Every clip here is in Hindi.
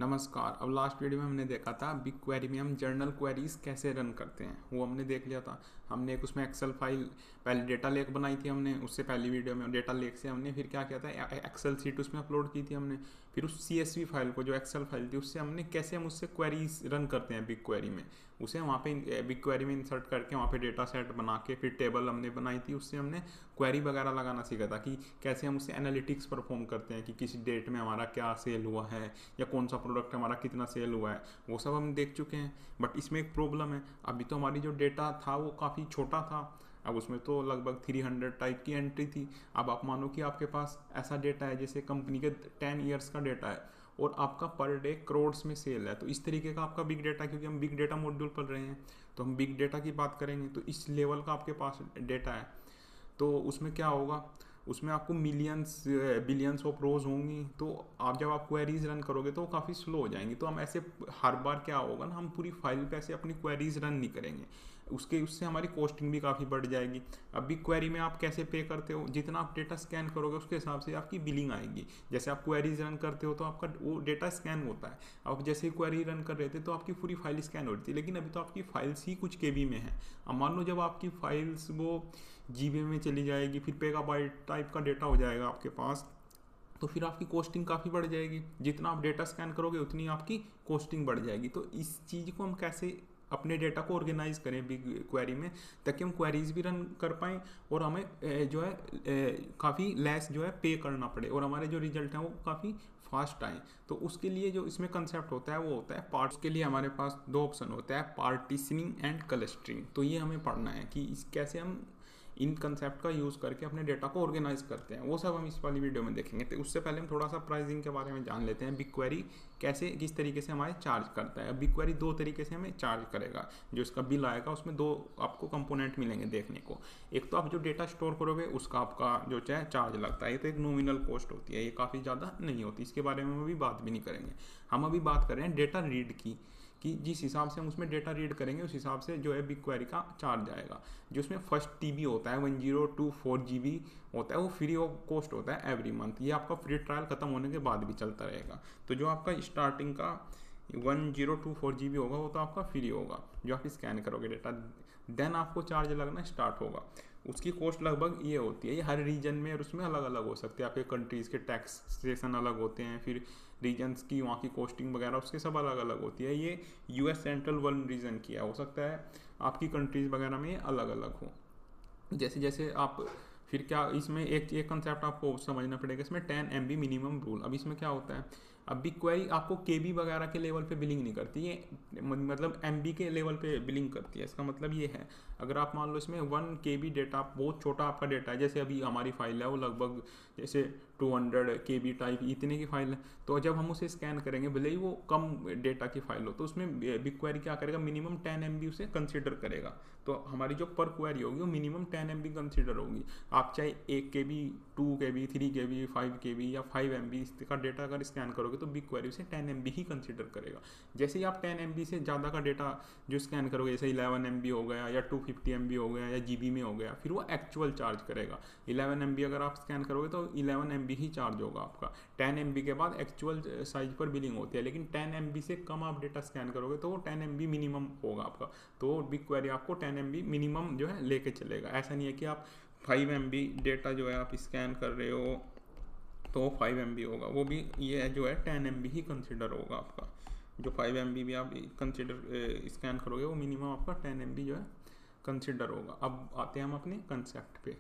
नमस्कार। अब लास्ट वीडियो में हमने देखा था बिग क्वेरी में हम जर्नल क्वेरीज कैसे रन करते हैं वो हमने देख लिया था। हमने एक उसमें एक्सेल फाइल पहले डेटा लेक बनाई थी हमने, उससे पहली वीडियो में डेटा लेक से हमने फिर क्या किया था, एक्सेल सीट उसमें अपलोड की थी हमने। फिर उस CSV फाइल को, जो एक्सेल फाइल थी, उससे हमने कैसे हम उससे क्वेरीज रन करते हैं बिग क्वेरी में, उसे वहाँ पे बिग क्वेरी में इंसर्ट करके वहाँ पे डेटा सेट बना के फिर टेबल हमने बनाई थी। उससे हमने क्वेरी वगैरह लगाना सीखा था कि कैसे हम उससे एनालिटिक्स परफॉर्म करते हैं कि किस डेट में हमारा क्या सेल हुआ है या कौन सा प्रोडक्ट हमारा कितना सेल हुआ है, वो सब हम देख चुके हैं। बट इसमें एक प्रॉब्लम है, अभी तो हमारी जो डेटा था वो काफ़ी छोटा था। अब उसमें तो लगभग 300 टाइप की एंट्री थी। अब आप मानो कि आपके पास ऐसा डेटा है जैसे कंपनी के 10 ईयर्स का डेटा है और आपका पर डे करोड्स में सेल है, तो इस तरीके का आपका बिग डेटा, क्योंकि हम बिग डेटा मॉड्यूल पढ़ रहे हैं तो हम बिग डेटा की बात करेंगे, तो इस लेवल का आपके पास डेटा है। तो उसमें क्या होगा, उसमें आपको मिलियंस बिलियंस ऑफ रोज होंगी, तो आप जब आप क्वेरीज रन करोगे तो वो काफ़ी स्लो हो जाएंगी। तो हम ऐसे हर बार क्या होगा ना, हम पूरी फाइल पे ऐसे अपनी क्वेरीज रन नहीं करेंगे, उससे हमारी कॉस्टिंग भी काफ़ी बढ़ जाएगी। अब बिग क्वेरी में आप कैसे पे करते हो, जितना आप डेटा स्कैन करोगे उसके हिसाब से आपकी बिलिंग आएगी। जैसे आप क्वेरीज रन करते हो तो आपका वो डेटा स्कैन होता है। आप जैसे ही क्वेरी रन कर रहे थे तो आपकी पूरी फाइल स्कैन हो रही थी, लेकिन अभी तो आपकी फाइल्स ही कुछ केबी में है। अब मान लो जब आपकी फाइल्स वो जीबी में चली जाएगी, फिर पेगाबाइट टाइप का डेटा हो जाएगा आपके पास, तो फिर आपकी कॉस्टिंग काफ़ी बढ़ जाएगी। जितना आप डेटा स्कैन करोगे उतनी आपकी कॉस्टिंग बढ़ जाएगी। तो इस चीज़ को हम कैसे अपने डेटा को ऑर्गेनाइज करें बिग क्वेरी में, ताकि हम क्वेरीज भी रन कर पाएँ और हमें जो है काफ़ी लेस जो है पे करना पड़े और हमारे जो रिजल्ट हैं वो काफ़ी फास्ट आए। तो उसके लिए जो इसमें कंसेप्ट होता है वो होता है पार्ट्स। के लिए हमारे पास दो ऑप्शन होता है, पार्टीशनिंग एंड क्लस्टरिंग। तो ये हमें पढ़ना है कि कैसे हम इन कंसेप्ट का यूज़ करके अपने डेटा को ऑर्गेनाइज करते हैं, वो सब हम इस वाली वीडियो में देखेंगे। तो उससे पहले हम थोड़ा सा प्राइसिंग के बारे में जान लेते हैं। बिग क्वेरी कैसे, किस तरीके से हमारे चार्ज करता है। बिग क्वेरी दो तरीके से हमें चार्ज करेगा। जो इसका बिल आएगा उसमें दो आपको कंपोनेंट मिलेंगे देखने को। एक तो आप जो डेटा स्टोर करोगे उसका आपका जो चाहे चार्ज लगता है, ये तो एक नॉमिनल कॉस्ट होती है, ये काफ़ी ज़्यादा नहीं होती, इसके बारे में हम अभी बात भी नहीं करेंगे। हम अभी बात कर रहे हैं डेटा रीड की, कि जिस हिसाब से हम उसमें डेटा रीड करेंगे उस हिसाब से जो है बिग क्वेरी का चार्ज आएगा। जो उसमें फर्स्ट TB होता है 1024 GB होता है, वो फ्री ऑफ कॉस्ट होता है एवरी मंथ। ये आपका फ्री ट्रायल खत्म होने के बाद भी चलता रहेगा। तो जो आपका स्टार्टिंग का 1024 GB होगा वो तो आपका फ्री होगा, जो आप स्कैन करोगे डेटा। देन आपको चार्ज लगना स्टार्ट होगा। उसकी कॉस्ट लगभग ये होती है, ये हर रीजन में और उसमें अलग अलग हो सकती है। आपके कंट्रीज़ के टैक्सेशन अलग होते हैं, फिर रीजन्स की वहाँ की कॉस्टिंग वगैरह उसके सब अलग अलग होती है। ये US सेंट्रल वन रीजन की है, हो सकता है आपकी कंट्रीज़ वगैरह में अलग अलग हो। जैसे जैसे आप फिर क्या, इसमें एक कंसेप्ट आपको समझना पड़ेगा, इसमें 10 MB मिनिमम रूल। अब इसमें क्या होता है, अब बिग क्वेरी आपको KB वगैरह के लेवल पे बिलिंग नहीं करती, ये मतलब MB के लेवल पे बिलिंग करती है। इसका मतलब ये है, अगर आप मान लो इसमें 1 KB डेटा, बहुत छोटा आपका डेटा है, जैसे अभी हमारी फाइल है वो लगभग जैसे 200 KB टाइप इतने की फाइल है, तो जब हम उसे स्कैन करेंगे भले ही वो कम डेटा की फाइल हो, तो उसमें बिग क्वेरी क्या करेगा, मिनिमम 10 MB उसे कंसिडर करेगा। तो हमारी जो पर क्वेरी होगी वो मिनिमम 10 MB कंसिडर होगी। आप चाहे 1 KB, 2 KB, 3 KB, 5 KB या 5 MB का डेटा अगर स्कैन करोगे तो बिग क्वेरी उसे 10 MB ही कंसिडर करेगा। जैसे ही आप 10 MB से ज़्यादा का डेटा जो स्कैन करोगे, जैसे 11 MB हो गया या 250 MB हो गया या GB में हो गया, फिर वो एक्चुअल चार्ज करेगा। 11 MB अगर आप स्कैन करोगे तो 11 MB ही चार्ज होगा आपका। 10 MB के बाद एक्चुअल साइज पर बिलिंग होती है, लेकिन 10 MB से कम आप डेटा स्कैन करोगे तो वो 10 MB मिनिमम होगा आपका। तो बिग क्वेरी आपको 10 MB मिनिमम जो है लेके चलेगा। ऐसा नहीं है कि आप 5 MB डेटा जो है आप स्कैन कर रहे हो तो 5 MB होगा, वो भी ये जो है 10 MB ही कंसिडर होगा आपका। जो 5 MB भी आप कंसिडर स्कैन करोगे वो मिनिमम आपका 10 MB जो है कंसिडर होगा। अब आते हैं हम अपने कंसेप्ट पे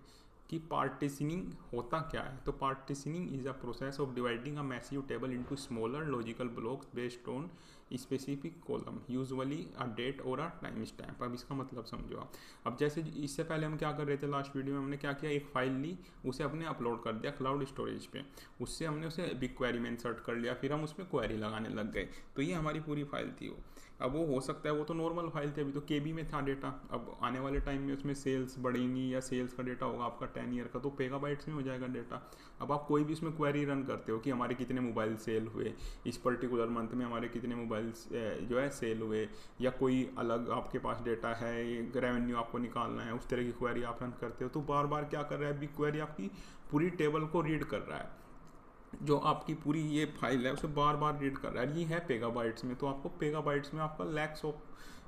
कि पार्टीशनिंग होता क्या है। तो partitioning is a process of dividing a massive table into smaller logical blocks based on specific column, usually a date और अ टाइम स्टैम्प। अब इसका मतलब समझो आप। अब जैसे इससे पहले हम क्या कर रहे थे, लास्ट वीडियो में हमने क्या किया, एक फाइल ली, उसे अपने अपलोड कर दिया क्लाउड स्टोरेज पे, उससे हमने उसे बिग क्वेरी में इंसर्ट कर लिया, फिर हम उसमें क्वेरी लगाने लग गए। तो ये हमारी पूरी फाइल थी वो। अब वो हो सकता है वो तो नॉर्मल फाइल थी, अभी तो KB में था डेटा। अब आने वाले टाइम में उसमें सेल्स बढ़ेंगी या सेल्स का डेटा होगा आपका 10 ईयर का, तो पेगाबाइट्स में हो जाएगा डेटा। अब आप कोई भी उसमें क्वेरी रन करते हो कि हमारे कितने मोबाइल सेल हुए इस पर्टिकुलर मंथ में, हमारे कितने मोबाइल जो है सेल हुए, या कोई अलग आपके पास डेटा है, रेवेन्यू आपको निकालना है, उस तरह की क्वेरी आप रन करते हो, तो बार बार क्या कर रहा है बिग क्वेरी, आपकी पूरी टेबल को रीड कर रहा है। जो आपकी पूरी ये फाइल है उसे बार बार रीड कर रहा है। ये है पेगाबाइट्स में, तो आपको पेगाबाइट्स में आपका लैक्स ऑफ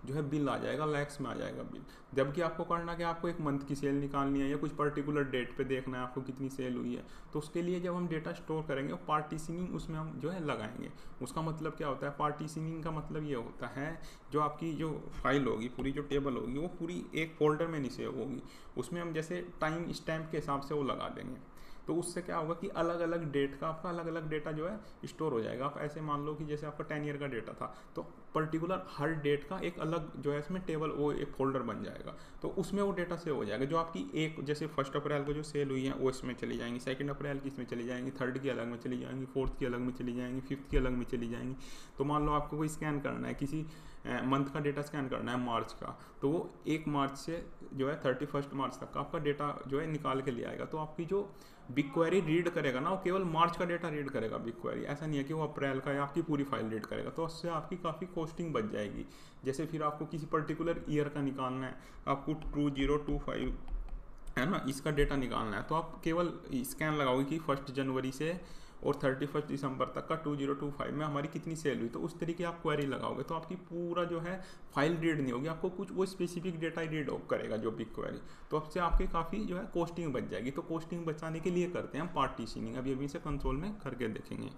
जो है बिल आ जाएगा, लैक्स में आ जाएगा बिल। जबकि आपको करना कि आपको एक मंथ की सेल निकालनी है या कुछ पर्टिकुलर डेट पे देखना है आपको कितनी सेल हुई है, तो उसके लिए जब हम डेटा स्टोर करेंगे पार्टीशनिंग उसमें हम जो है लगाएंगे। उसका मतलब क्या होता है, पार्टीशनिंग का मतलब ये होता है जो आपकी जो फाइल होगी पूरी, जो टेबल होगी वो पूरी एक फोल्डर में नहीं सेव होगी, उसमें हम जैसे टाइम स्टैम्प के हिसाब से वो लगा देंगे। तो उससे क्या होगा कि अलग अलग डेट का आपका अलग अलग डेटा जो है स्टोर हो जाएगा। आप ऐसे मान लो कि जैसे आपका 10 ईयर का डेटा था, तो पर्टिकुलर हर डेट का एक अलग जो है इसमें टेबल, वो एक फोल्डर बन जाएगा, तो उसमें वो डेटा सेव हो जाएगा। जो आपकी एक जैसे 1 अप्रैल को जो सेल हुई है वो इसमें चली जाएंगी, 2 अप्रैल की इसमें चली जाएंगी, 3rd की अलग में चली जाएंगी, 4th की अलग में चली जाएंगी, 5th की अलग में चली जाएंगी। तो मान लो आपको कोई स्कैन करना है, किसी मंथ का डेटा स्कैन करना है मार्च का, तो वो 1 मार्च से जो है 31 मार्च तक का आपका डेटा जो है निकाल के ले आएगा। तो आपकी जो बिग क्वेरी रीड करेगा ना, वो केवल मार्च का डेटा रीड करेगा बिग क्वेरी, ऐसा नहीं है कि वो अप्रैल का या आपकी पूरी फाइल रीड करेगा। तो उससे आपकी काफ़ी कॉस्टिंग बच जाएगी। जैसे फिर आपको किसी पर्टिकुलर ईयर का निकालना है, आपको 2025 है ना, इसका डेटा निकालना है, तो आप केवल स्कैन लगाओगे कि 1 जनवरी से और 31 दिसंबर तक का 2025 में हमारी कितनी सेल हुई, तो उस तरीके आप क्वेरी लगाओगे तो आपकी पूरा जो है फाइल रीड नहीं होगी, आपको कुछ वो स्पेसिफिक डेटा ही रीड करेगा जो बिग क्वेरी। तो अब से आपकी काफ़ी जो है कॉस्टिंग बच जाएगी। तो कॉस्टिंग बचाने के लिए करते हैं हम पार्टीशनिंग। अभी से कंसोल में करके देखेंगे।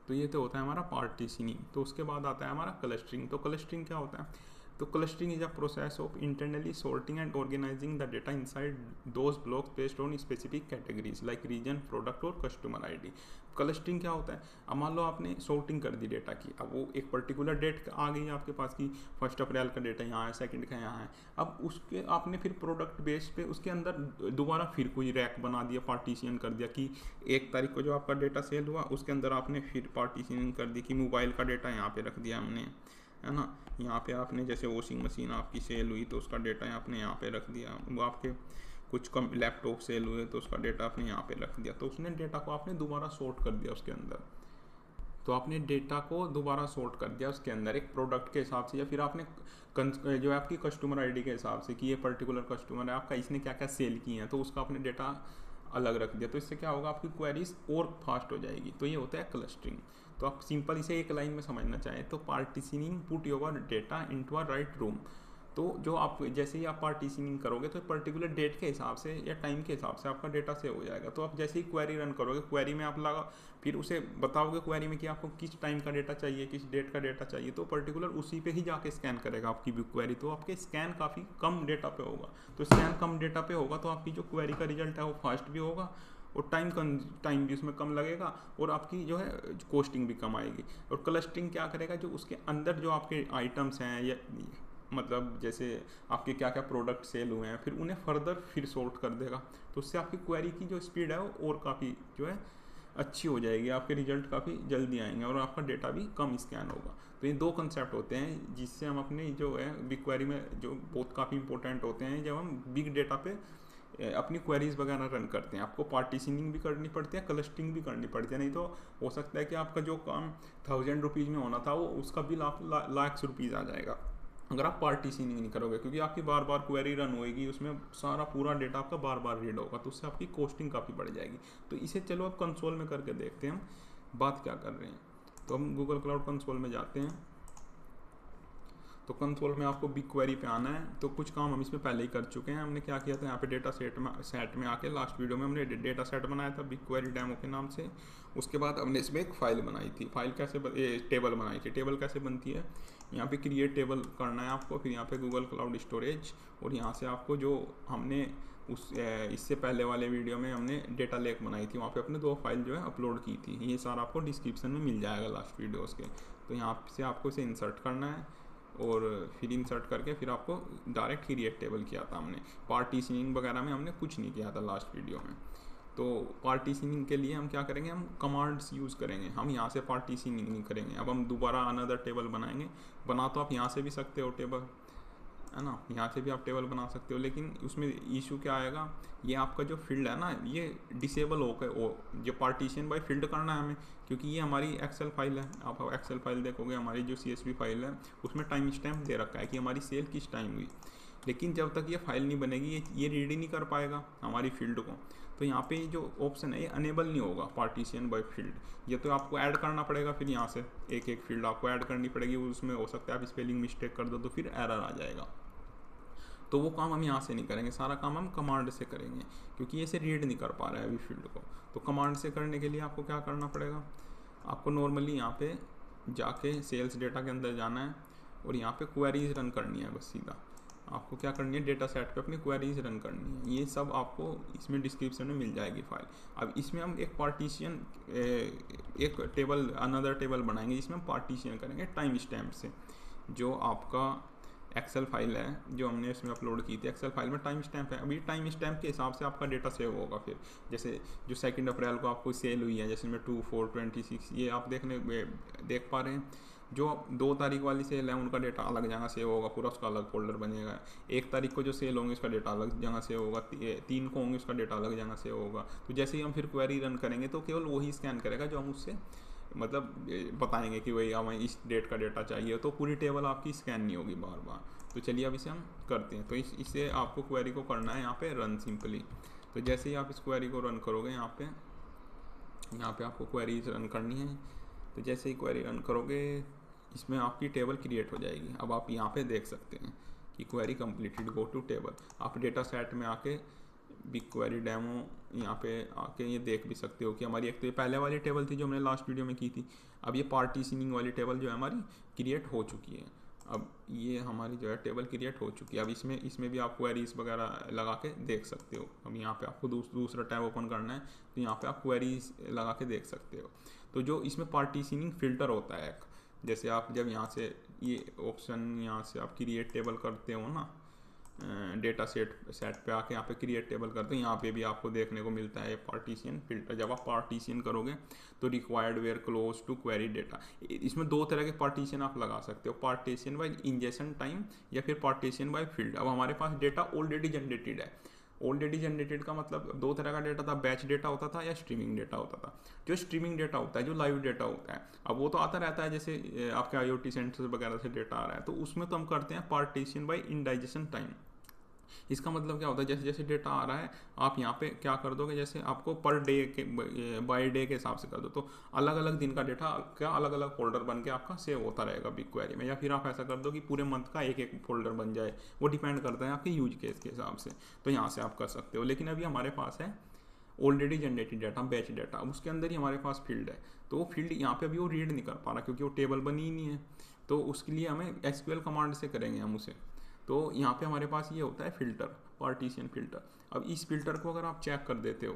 तो ये तो होता है हमारा पार्टीशनिंग। तो उसके बाद आता है हमारा क्लस्टरिंग। तो क्लस्टरिंग क्या होता है, तो clustering is a process of internally sorting and organizing the data inside those blocks based on specific categories like region, product और कस्टमर आईडी। क्लस्टरिंग क्या होता है, अब मान लो आपने सॉर्टिंग कर दी डेटा की, अब वो एक पर्टिकुलर डेट आ गई आपके पास की 1 अप्रैल का डेटा यहाँ है, 2nd का यहाँ है। अब उसके आपने फिर प्रोडक्ट बेस पे उसके अंदर दोबारा फिर कोई रैक बना दिया, पार्टीशन कर दिया कि 1 तारीख को जो आपका डेटा सेल हुआ उसके अंदर आपने फिर पार्टीशन कर दी कि मोबाइल का डेटा यहाँ पे रख दिया हमने, है ना। यहाँ पे आपने जैसे वॉशिंग मशीन आपकी सेल हुई तो उसका डेटा आपने यहाँ पे रख दिया, वो आपके कुछ कम लैपटॉप सेल हुए तो उसका डेटा आपने यहाँ पे रख दिया। तो उसने डेटा को आपने दोबारा सॉर्ट कर दिया उसके अंदर, तो आपने डेटा को दोबारा सॉर्ट कर दिया उसके अंदर एक प्रोडक्ट के हिसाब से, या फिर आपने जो है आपकी कस्टमर आईडी के हिसाब से कि ये पर्टिकुलर कस्टमर है आपका, इसने क्या क्या सेल किए हैं, तो उसका आपने डेटा अलग रख दिया। तो इससे क्या होगा, आपकी क्वेरीज और फास्ट हो जाएगी। तो ये होता है क्लस्टरिंग। तो आप सिंपल इसे एक लाइन में समझना चाहें तो partitioning put your data into a right room. तो जो आप जैसे ही आप पार्टीशनिंग करोगे तो पर्टिकुलर डेट के हिसाब से या टाइम के हिसाब से आपका डेटा सेव हो जाएगा। तो आप जैसे ही क्वेरी रन करोगे, क्वेरी में आप लगा फिर उसे बताओगे क्वेरी में कि आपको किस टाइम का डेटा चाहिए, किस डेट का डेटा चाहिए, तो पर्टिकुलर उसी पे ही जाके स्कैन करेगा आपकी बिग क्वेरी। तो आपके स्कैन काफ़ी कम डेटा पे होगा। तो स्कैन कम डेटा पे होगा तो आपकी जो क्वेरी का रिजल्ट है वो फास्ट भी होगा और टाइम भी उसमें कम लगेगा और आपकी जो है कॉस्टिंग भी कम आएगी। और क्लस्टरिंग क्या करेगा, जो उसके अंदर जो आपके आइटम्स हैं या मतलब जैसे आपके क्या क्या प्रोडक्ट सेल हुए हैं, फिर उन्हें फर्दर फिर सॉर्ट कर देगा। तो उससे आपकी क्वेरी की जो स्पीड है वो और काफ़ी जो है अच्छी हो जाएगी, आपके रिजल्ट काफ़ी जल्दी आएंगे और आपका डेटा भी कम स्कैन होगा। तो ये 2 कंसेप्ट होते हैं जिससे हम अपने जो है बिग क्वेरी में जो बहुत काफ़ी इंपॉर्टेंट होते हैं जब हम बिग डेटा पे अपनी क्वेरीज वगैरह रन करते हैं। आपको पार्टीशनिंग भी करनी पड़ती है, क्लस्टरिंग भी करनी पड़ती है, नहीं तो हो सकता है कि आपका जो काम 1000 रुपीज़ में होना था वो उसका बिल आप लाख रुपीज़ आ जाएगा अगर आप पार्टीशनिंग नहीं करोगे, क्योंकि आपकी बार बार क्वेरी रन होएगी, उसमें सारा पूरा डेटा आपका बार बार रीड होगा, तो उससे आपकी कॉस्टिंग काफ़ी बढ़ जाएगी। तो इसे चलो अब कंसोल में करके देखते हैं हम बात क्या कर रहे हैं। तो हम गूगल क्लाउड कंसोल में जाते हैं। तो कंसोल में आपको बिग क्वेरी पे आना है। तो कुछ काम हम इसमें पहले ही कर चुके हैं। हमने क्या किया था, यहाँ पे डेटा सेट में आके लास्ट वीडियो में हमने डेटा सेट बनाया था बिग क्वेरी डेमो के नाम से। उसके बाद हमने इसमें एक फाइल बनाई थी। फाइल कैसे टेबल बनाई थी। टेबल कैसे बनती है, यहाँ पे क्रिएट टेबल करना है आपको, फिर यहाँ पे गूगल क्लाउड स्टोरेज, और यहाँ से आपको जो हमने इससे पहले वाले वीडियो में हमने डेटा लेक बनाई थी, वहाँ पे अपने 2 फाइल जो है अपलोड की थी। ये सारा आपको डिस्क्रिप्शन में मिल जाएगा लास्ट वीडियोस के। तो यहाँ से आपको इसे इंसर्ट करना है और फिर इंसर्ट करके फिर आपको डायरेक्ट क्रिएट टेबल किया था हमने। पार्टीशनिंग वगैरह में हमने कुछ नहीं किया था लास्ट वीडियो में। तो पार्टीशनिंग के लिए हम क्या करेंगे, हम कमांड्स यूज़ करेंगे, हम यहाँ से पार्टीशनिंग नहीं करेंगे। अब हम दोबारा अनदर टेबल बनाएंगे। बना तो आप यहाँ से भी सकते हो टेबल, है ना, यहाँ से भी आप टेबल बना सकते हो, लेकिन उसमें इशू क्या आएगा, ये आपका जो फील्ड है ना ये डिसेबल होकर जो पार्टीशन बाय फील्ड करना है हमें, क्योंकि ये हमारी एक्सेल फाइल है। आप एक्सेल फाइल देखोगे, हमारी जो CSV फाइल है उसमें टाइम स्टैम्प दे रखा है कि हमारी सेल किस टाइम हुई, लेकिन जब तक ये फाइल नहीं बनेगी ये रीड ही नहीं कर पाएगा हमारी फील्ड को। तो यहाँ पे जो ऑप्शन है ये अनेबल नहीं होगा पार्टीशन बाय फील्ड, ये तो आपको ऐड करना पड़ेगा। फिर यहाँ से एक एक फील्ड आपको ऐड करनी पड़ेगी, उसमें हो सकता है आप स्पेलिंग मिस्टेक कर दो तो फिर एरर आ जाएगा। तो वो काम हम यहाँ से नहीं करेंगे, सारा काम हम कमांड से करेंगे, क्योंकि ये से रीड नहीं कर पा रहा है अभी फील्ड को। तो कमांड से करने के लिए आपको क्या करना पड़ेगा, आपको नॉर्मली यहाँ पे जाके सेल्स डेटा के अंदर जाना है और यहाँ पे क्वेरीज रन करनी है। बस सीधा आपको क्या करनी है, डेटा सेट पे अपनी क्वेरीज रन करनी है। ये सब आपको इसमें डिस्क्रिप्शन में मिल जाएगी फाइल। अब इसमें हम एक पार्टीशन, एक टेबल, अनदर टेबल बनाएंगे जिसमें हम पार्टीशन करेंगे टाइम स्टैम्प से। जो आपका एक्सेल फाइल है जो हमने इसमें अपलोड की थी, एक्सेल फाइल में टाइम स्टैम्प है। अभी टाइम स्टैम्प के हिसाब से आपका डेटा सेव होगा। फिर जैसे जो 2 अप्रैल को आपको सेल हुई है, जैसे में 2/4/26, ये आप देख पा रहे हैं। जो 2 तारीख वाली सेल है उनका डेटा अलग जगह सेव होगा, पूरा उसका अलग फोल्डर बनेगा। 1 तारीख को जो सेल होंगे उसका डेटा अलग जगह सेव होगा, 3 को होंगे उसका डेटा अलग जगह सेव होगा। तो जैसे ही हम फिर क्वेरी रन करेंगे तो केवल वही स्कैन करेगा जो हम उससे मतलब बताएंगे कि भाई हमें इस डेट का डेटा चाहिए, तो पूरी टेबल आपकी स्कैन नहीं होगी बार बार। तो चलिए अब इसे हम करते हैं। तो इसे आपको क्वेरी को करना है यहाँ पे रन सिंपली। तो जैसे ही आप इस क्वेरी को रन करोगे, यहाँ पे आपको क्वेरीज रन करनी है। तो जैसे ही क्वेरी रन करोगे इसमें आपकी टेबल क्रिएट हो जाएगी। अब आप यहाँ पे देख सकते हैं कि query completed, go to table. आप डेटा सेट में आके बिग क्वेरी डेमो यहाँ पे आके ये देख भी सकते हो कि हमारी एक तो ये पहले वाली टेबल थी जो हमने लास्ट वीडियो में की थी। अब ये पार्टीशनिंग वाली टेबल जो है हमारी क्रिएट हो चुकी है। अब ये हमारी जो है टेबल क्रिएट हो चुकी है। अब इसमें भी आप क्वेरीज वगैरह लगा के देख सकते हो। अब यहाँ पे आपको दूसरा टैब ओपन करना है, तो यहाँ पे आप क्वेरीज लगा के देख सकते हो। तो जो इसमें पार्टीशनिंग फिल्टर होता है, जैसे आप जब यहाँ से ये ऑप्शन यहाँ से आप क्रिएट टेबल करते हो ना, डेटा सेट पे आके यहाँ पे क्रिएट टेबल करते हैं, यहाँ पे भी आपको देखने को मिलता है पार्टीशन फिल्टर। जब आप पार्टीशन करोगे तो required where close to query data, इसमें 2 तरह के पार्टीशन आप लगा सकते हो, पार्टीशन बाय इंजेक्शन टाइम या फिर पार्टीशन बाय फील्ड। अब हमारे पास डेटा ऑलरेडी जनरेटेड है। ऑलरेडी जनरेटेड का मतलब 2 तरह का डेटा था, बैच डेटा होता था या स्ट्रीमिंग डेटा होता था। जो स्ट्रीमिंग डेटा होता है, जो लाइव डेटा होता है, अब वो तो आता रहता है, जैसे आपके IoT सेंटर वगैरह से डेटा आ रहा है, तो उसमें तो हम करते हैं पार्टीशन बाय इंडाइजेशन टाइम। इसका मतलब क्या होता है, जैसे जैसे डेटा आ रहा है आप यहाँ पे क्या कर दोगे, जैसे आपको पर डे के बाय डे के हिसाब से कर दो, तो अलग अलग दिन का डेटा क्या अलग अलग फोल्डर बन के आपका सेव होता रहेगा बिग क्वेरी में। या फिर आप ऐसा कर दो कि पूरे मंथ का एक एक फोल्डर बन जाए, वो डिपेंड करता है आपके यूज केस के हिसाब से। तो यहाँ से आप कर सकते हो। लेकिन अभी हमारे पास है already generated data, batch data, उसके अंदर ही हमारे पास फील्ड है। तो वो फील्ड यहाँ पे अभी वो रीड नहीं कर पा रहा क्योंकि वो टेबल बनी ही नहीं है। तो उसके लिए हमें SQL कमांड से करेंगे हम उसे। तो यहाँ पे हमारे पास ये होता है फिल्टर, पार्टीशन फिल्टर। अब इस फिल्टर को अगर आप चेक कर देते हो,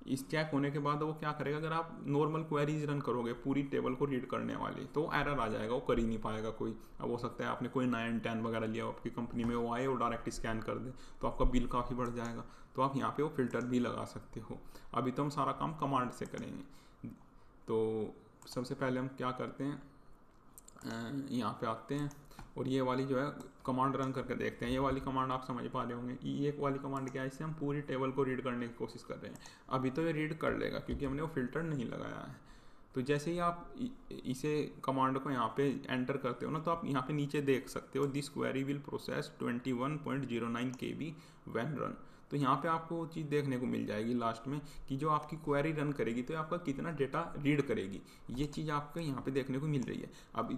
इस चेक होने के बाद वो क्या करेगा, अगर आप नॉर्मल क्वेरीज रन करोगे पूरी टेबल को रीड करने वाली, तो एरर आ जाएगा, वो कर ही नहीं पाएगा कोई। अब हो सकता है आपने कोई 9-10 वगैरह लिया हो आपकी कंपनी में, वो आए और डायरेक्ट स्कैन कर दे, तो आपका बिल काफ़ी बढ़ जाएगा। तो आप यहाँ पे वो फिल्टर भी लगा सकते हो। अभी तो हम सारा काम कमांड से करेंगे। तो सबसे पहले हम क्या करते हैं, यहाँ पे आते हैं और ये वाली जो है कमांड रन करके देखते हैं। ये वाली कमांड आप समझ पा रहे होंगे। ये एक वाली कमांड क्या है, इससे हम पूरी टेबल को रीड करने की कोशिश कर रहे हैं। अभी तो ये रीड कर लेगा क्योंकि हमने वो फिल्टर नहीं लगाया है। तो जैसे ही आप इसे कमांड को यहाँ पे एंटर करते हो ना, तो आप यहाँ पे नीचे देख सकते हो, this query will process 21.09 KB when run. तो यहाँ पे आपको वो चीज़ देखने को मिल जाएगी लास्ट में कि जो आपकी क्वेरी रन करेगी तो आपका कितना डेटा रीड करेगी, ये चीज़ आपको यहाँ पे देखने को मिल रही है।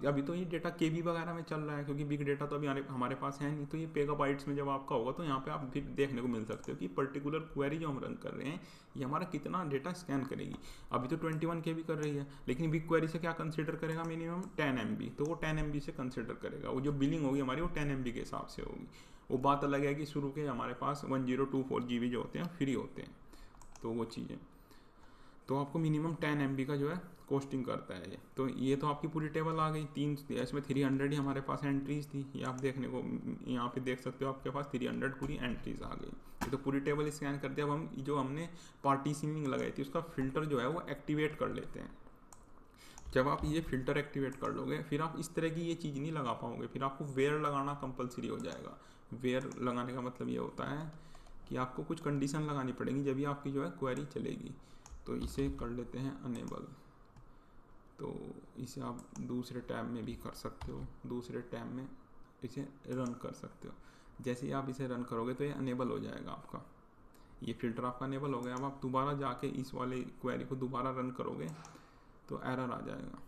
अभी तो ये डेटा KB वगैरह में चल रहा है क्योंकि बिग डेटा तो अभी हमारे पास है नहीं। तो ये पेगाबाइट्स में जब आपका होगा तो यहाँ पे आप फिर देखने को मिल सकते हो कि पर्टिकुलर क्वेरी जो हम रन कर रहे हैं ये हमारा कितना डेटा स्कैन करेगी। अभी तो 21 KB कर रही है, लेकिन बिग क्वेरी से क्या कंसिडर करेगा, मिनिमम 10 MB। तो वो 10 MB से कंसिडर करेगा। वो जो बिलिंग होगी हमारी वो 10 MB के हिसाब से होगी। वो बात अलग है कि शुरू के हमारे पास 1024 GB जो होते हैं फ्री होते हैं, तो वो चीज़ें। तो आपको मिनिमम 10 MB का जो है कोस्टिंग करता है ये। तो ये तो आपकी पूरी टेबल आ गई। इसमें 300 ही हमारे पास एंट्रीज थी। ये आप देखने को यहाँ पे देख सकते हो, आपके पास 300 पूरी एंट्रीज आ गई। ये तो पूरी टेबल स्कैन कर दिया। अब हम जो हमने पार्टीशनिंग लगाई थी उसका फिल्टर जो है वो एक्टिवेट कर लेते हैं। जब आप ये फिल्टर एक्टिवेट कर लोगे फिर आप इस तरह की ये चीज़ नहीं लगा पाओगे, फिर आपको वेयर लगाना कंपलसरी हो जाएगा। वेयर लगाने का मतलब ये होता है कि आपको कुछ कंडीशन लगानी पड़ेगी जब भी आपकी जो है क्वेरी चलेगी। तो इसे कर लेते हैं अनेबल। तो इसे आप दूसरे टैब में भी कर सकते हो, दूसरे टैब में इसे रन कर सकते हो। जैसे ही आप इसे रन करोगे तो ये अनेबल हो जाएगा आपका। ये फिल्टर आपका इनेबल हो गया। अब आप दोबारा जाके इस वाले क्वेरी को दोबारा रन करोगे तो एरर आ जाएगा।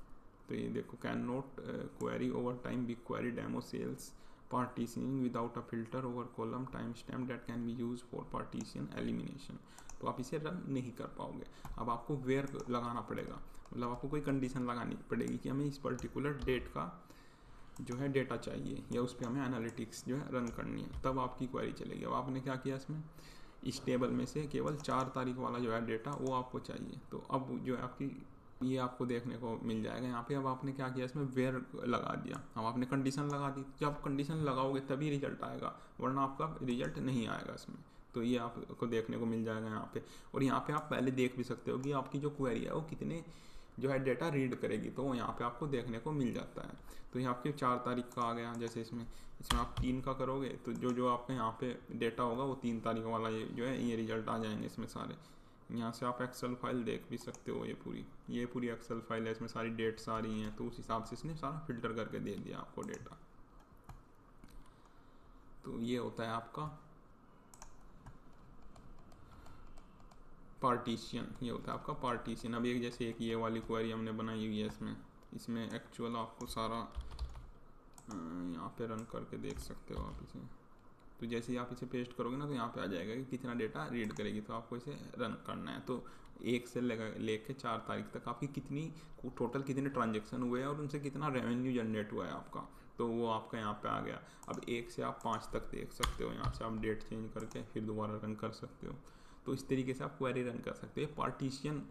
तो ये देखो, can not query over time big query demo sales partitioning without a filter over column timestamp that can be use for partition elimination. तो आप इसे रन नहीं कर पाओगे। अब आपको वेयर लगाना पड़ेगा, मतलब आपको कोई कंडीशन लगानी पड़ेगी कि हमें इस पर्टिकुलर डेट का जो है डेटा चाहिए या उस पर हमें एनालिटिक्स जो है रन करनी है, तब आपकी क्वेरी चलेगी। अब आपने क्या किया, इसमें इस टेबल में से केवल 4 तारीख वाला जो है डेटा वो आपको चाहिए। तो अब जो है आपकी ये आपको देखने को मिल जाएगा यहाँ पे। अब आपने क्या किया, इसमें वेयर लगा दिया। अब आपने कंडीशन लगा दी। जब कंडीशन लगाओगे तभी रिजल्ट आएगा, वरना आपका रिजल्ट नहीं आएगा इसमें। तो ये आपको देखने को मिल जाएगा यहाँ पे। और यहाँ पे आप पहले देख भी सकते हो कि आपकी जो क्वेरी है वो कितने जो है डेटा रीड करेगी, तो वो यहाँ पे आपको देखने को मिल जाता है। तो यहाँ पे 4 तारीख का आ गया। जैसे इसमें आप 3 का करोगे तो जो आपका यहाँ पे डेटा होगा वो 3 तारीख वाला ये जो है ये रिजल्ट आ जाएंगे इसमें सारे। यहाँ से आप एक्सेल फाइल देख भी सकते हो, ये पूरी एक्सेल फाइल है, इसमें सारी डेट्स आ रही हैं। तो उस हिसाब से इसने सारा फिल्टर करके दे दिया आपको डेटा। तो ये होता है आपका पार्टीशन, ये होता है आपका पार्टीशन। अब एक जैसे एक ये वाली क्वेरी हमने बनाई हुई है, इसमें एक्चुअल आपको सारा यहाँ पे रन करके देख सकते हो आप इसे। तो जैसे ही आप इसे पेस्ट करोगे ना तो यहाँ पे आ जाएगा कि कितना डेटा रीड करेगी। तो आपको इसे रन करना है। तो 1 से लेके 4 तारीख तक आपकी टोटल कितने ट्रांजेक्शन हुए हैं और उनसे कितना रेवेन्यू जनरेट हुआ है आपका, तो वो आपका यहाँ पे आ गया। अब 1 से आप 5 तक देख सकते हो। यहाँ से आप डेट चेंज करके फिर दोबारा रन कर सकते हो। तो इस तरीके से आप क्वेरी रन कर सकते हो। पार्टीशन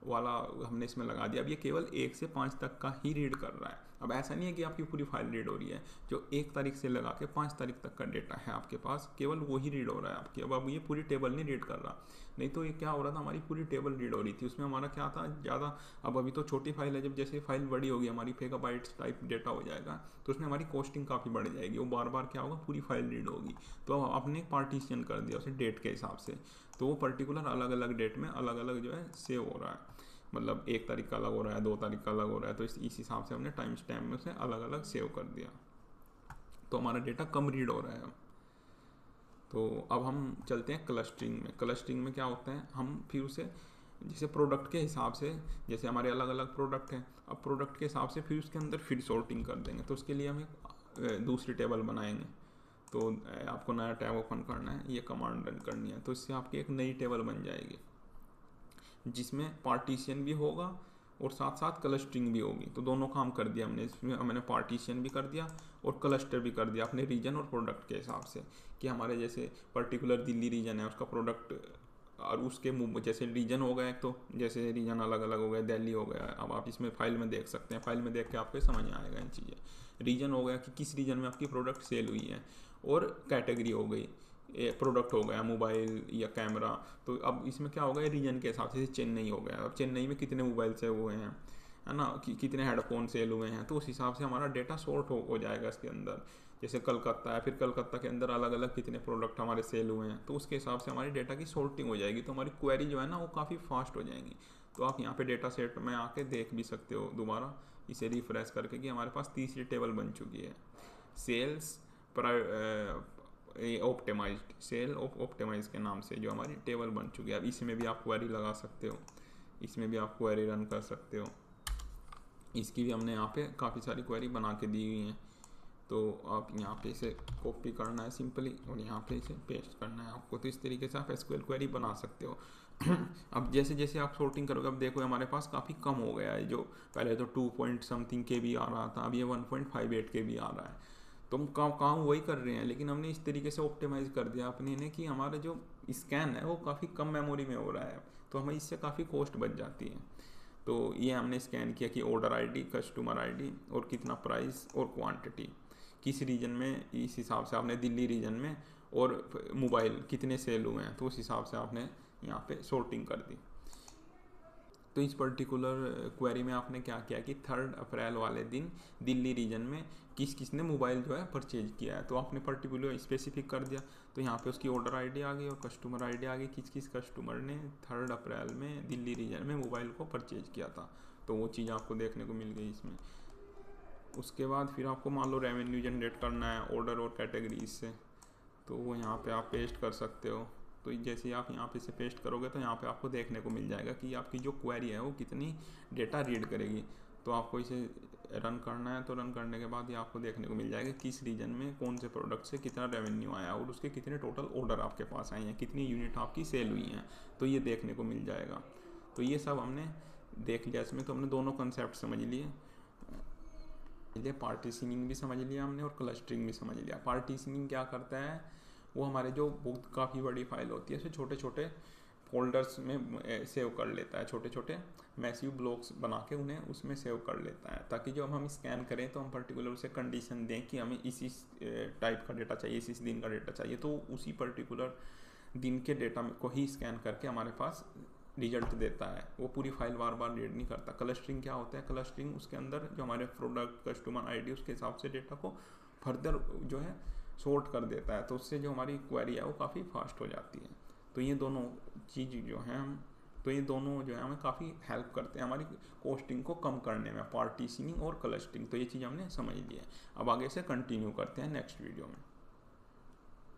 वाला हमने इसमें लगा दिया। अब ये केवल 1 से 5 तक का ही रीड कर रहा है। अब ऐसा नहीं है कि आपकी पूरी फाइल रीड हो रही है। जो 1 तारीख से लगा के 5 तारीख तक का डेटा है आपके पास, केवल वो ही रीड हो रहा है आपकी। अब ये पूरी टेबल नहीं रीड कर रहा। नहीं तो ये क्या हो रहा था, हमारी पूरी टेबल रीड हो रही थी। उसमें हमारा क्या था ज़्यादा। अब अभी तो छोटी फाइल है, जब जैसे फाइल बड़ी होगी हमारी मेगाबाइट्स टाइप डेटा हो जाएगा तो उसमें हमारी कॉस्टिंग काफ़ी बढ़ जाएगी। वो बार बार क्या होगा, पूरी फाइल रीड होगी। तो अब आपने पार्टीशन कर दिया उसे डेट के हिसाब से। तो वो पर्टिकुलर अलग अलग डेट में अलग अलग जो है सेव हो रहा है। मतलब 1 तारीख का अलग हो रहा है, 2 तारीख का अलग हो रहा है। तो इस हिसाब से हमने टाइम स्टैम्प में उसे अलग अलग सेव कर दिया। तो हमारा डेटा कम रीड हो रहा है। तो अब हम चलते हैं क्लस्टरिंग में। क्लस्टरिंग में क्या होता है, हम फिर उसे जैसे प्रोडक्ट के हिसाब से, जैसे हमारे अलग अलग प्रोडक्ट हैं, अब प्रोडक्ट के हिसाब से फिर उसके अंदर फिर सॉर्टिंग कर देंगे। तो उसके लिए हम एक दूसरी टेबल बनाएंगे। तो आपको नया टैब ओपन करना है, ये कमांड रन करनी है। तो इससे आपकी एक नई टेबल बन जाएगी जिसमें पार्टीशन भी होगा और साथ साथ क्लस्टरिंग भी होगी। तो दोनों काम कर दिया हमने। इसमें मैंने पार्टीशन भी कर दिया और क्लस्टर भी कर दिया अपने रीजन और प्रोडक्ट के हिसाब से, कि हमारे जैसे पर्टिकुलर दिल्ली रीजन है उसका प्रोडक्ट, और उसके जैसे रीजन हो गया, तो जैसे रीजन अलग अलग हो गया, दिल्ली हो गया। अब आप इसमें फाइल में देख सकते हैं, फाइल में देख के आपको समझ में आएगा इन चीज़ें। रीजन हो गया कि किस रीजन में आपकी प्रोडक्ट सेल हुई है, और कैटेगरी हो गई, प्रोडक्ट हो गया मोबाइल या कैमरा। तो अब इसमें क्या होगा, रीजन के हिसाब से चेन्नई हो गया, अब चेन्नई में कितने मोबाइल से हुए हैं, है ना, कितने हेडफोन सेल हुए हैं। तो उस हिसाब से हमारा डेटा सॉर्ट हो जाएगा इसके अंदर। जैसे कलकत्ता है, फिर कलकत्ता के अंदर अलग अलग कितने प्रोडक्ट हमारे सेल हुए हैं, तो उसके हिसाब से हमारी डेटा की सॉर्टिंग हो जाएगी। तो हमारी क्वेरी जो है ना वो काफ़ी फास्ट हो जाएंगी। तो आप यहाँ पे डेटा सेट में आके देख भी सकते हो दोबारा इसे रिफ्रेश करके कि हमारे पास तीसरी टेबल बन चुकी है, सेल्स ऑप्टिमाइज्ड, सेल ऑप्टिमाइज के नाम से जो हमारी टेबल बन चुकी है। अब इसमें भी आप क्वेरी लगा सकते हो, इसमें भी आप क्वेरी रन कर सकते हो। इसकी भी हमने यहाँ पे काफ़ी सारी क्वेरी बना के दी हुई हैं। तो आप यहाँ पे इसे कॉपी करना है सिंपली और यहाँ पे इसे पेस्ट करना है आपको। तो इस तरीके से आप एसक्यूएल क्वेरी बना सकते हो। अब जैसे जैसे आप सॉर्टिंग करोगे, अब देखो हमारे पास काफ़ी कम हो गया है। जो पहले तो 2 पॉइंट समथिंग KB आ रहा था, अब ये 1.58 KB आ रहा है। तो हम काम वही कर रहे हैं, लेकिन हमने इस तरीके से ऑप्टिमाइज कर दिया अपने ने कि हमारा जो स्कैन है वो काफ़ी कम मेमोरी में हो रहा है। तो हमें इससे काफ़ी कॉस्ट बच जाती है। तो ये हमने स्कैन किया कि ऑर्डर ID, कस्टमर ID और कितना प्राइस और क्वांटिटी किस रीजन में, इस हिसाब से आपने दिल्ली रीजन में, और मोबाइल कितने सेल हुए हैं, तो उस हिसाब से आपने यहाँ पे सॉर्टिंग कर दी। तो इस पर्टिकुलर क्वेरी में आपने क्या किया कि 3 अप्रैल वाले दिन दिल्ली रीजन में किसने मोबाइल जो है परचेज किया है, तो आपने पर्टिकुलर स्पेसिफिक कर दिया। तो यहाँ पे उसकी ऑर्डर ID आ गई और कस्टमर ID आ गई, किस कस्टमर ने 3 अप्रैल में दिल्ली रीजन में मोबाइल को परचेज किया था। तो वो चीज़ आपको देखने को मिल गई इसमें। उसके बाद फिर आपको मान लो रेवेन्यू जनरेट करना है ऑर्डर और कैटेगरीज से, तो वो यहाँ पे आप पेस्ट कर सकते हो। तो जैसे ही आप यहाँ पे से पेस्ट करोगे तो यहाँ पे आपको देखने को मिल जाएगा कि आपकी जो क्वेरी है वो कितनी डेटा रीड करेगी। तो आपको इसे रन करना है, तो रन करने के बाद ये आपको देखने को मिल जाएगा किस रीजन में कौन से प्रोडक्ट से कितना रेवेन्यू आया और उसके कितने टोटल ऑर्डर आपके पास आए हैं, कितनी यूनिट आपकी सेल हुई हैं, तो ये देखने को मिल जाएगा। तो ये सब हमने देख लिया इसमें। तो हमने दोनों कंसेप्ट समझ लिए, पार्टीशनिंग भी समझ लिया हमने और क्लस्टरिंग भी समझ लिया। पार्टीशनिंग क्या करता है, वो हमारे जो बहुत काफ़ी बड़ी फाइल होती है उसे छोटे छोटे फोल्डर्स में सेव कर लेता है, छोटे छोटे मैसिव ब्लॉक्स बना के उन्हें उसमें सेव कर लेता है, ताकि जब हम स्कैन करें तो हम पर्टिकुलर उसे कंडीशन दें कि हमें इसी टाइप का डेटा चाहिए, इसी दिन का डेटा चाहिए, तो उसी पर्टिकुलर दिन के डेटा को ही स्कैन करके हमारे पास रिजल्ट देता है। वो पूरी फाइल बार बार रीड नहीं करता। क्लस्टरिंग क्या होता है, क्लस्टरिंग उसके अंदर जो हमारे प्रोडक्ट कस्टमर आईडी उसके हिसाब से डेटा को फर्दर जो है सॉर्ट कर देता है, तो उससे जो हमारी क्वेरी है वो काफ़ी फास्ट हो जाती है। तो ये दोनों चीज़ जो है हमें काफ़ी हेल्प करते हैं हमारी कॉस्टिंग को कम करने में, पार्टीशनिंग और क्लस्टरिंग। तो ये चीज़ हमने समझ ली है। अब आगे से कंटिन्यू करते हैं नेक्स्ट वीडियो में।